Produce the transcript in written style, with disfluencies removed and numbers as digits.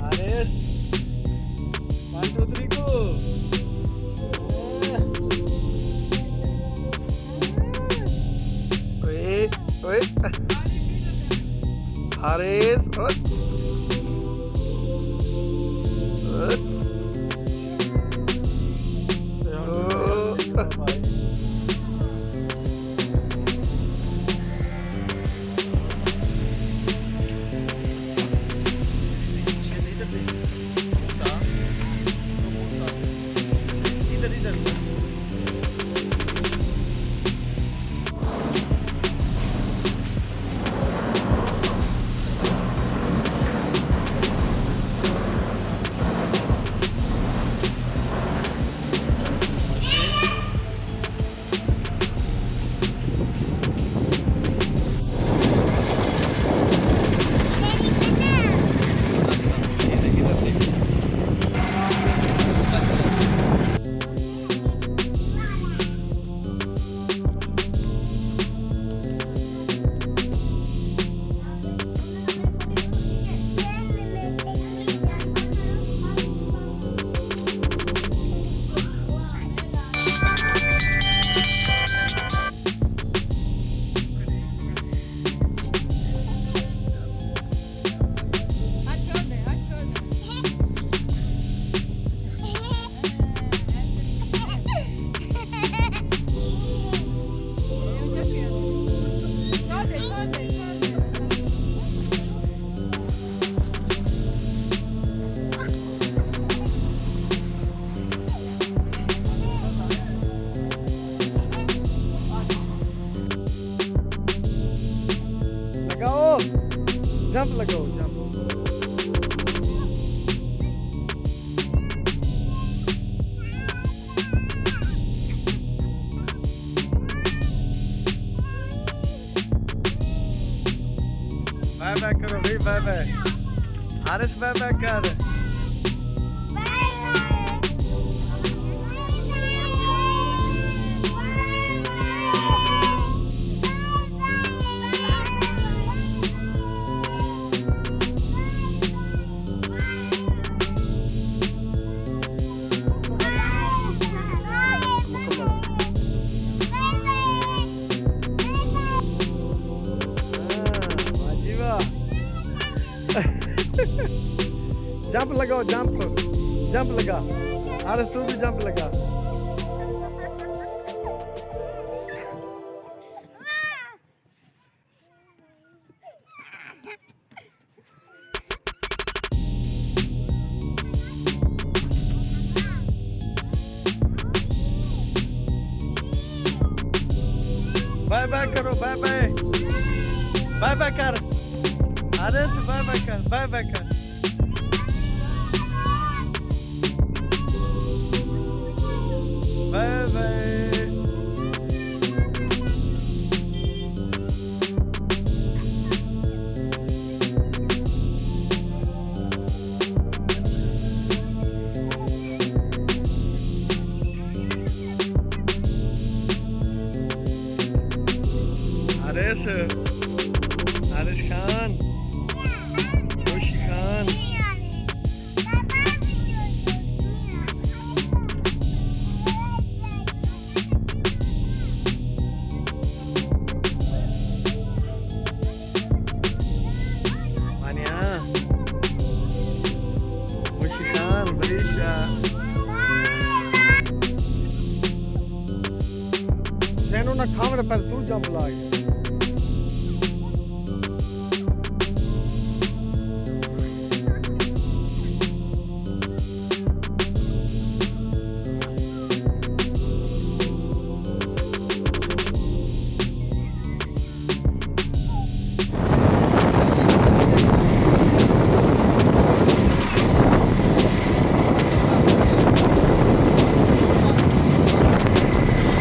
Haris, 1, 2, 3, go. Wait. Haris, jump लगाओ jump. Bye bye करो भाई bye bye. Haris bye bye कर. जंप लगाओ जंप लगा. हारिस तू भी जंप लगा. बाय बाय करो बाय बाय कर. हारिस बाय बाय कर. Bye bye. Haris Khan. Hoshi Khan. Saya nak khamar per tu jump lag.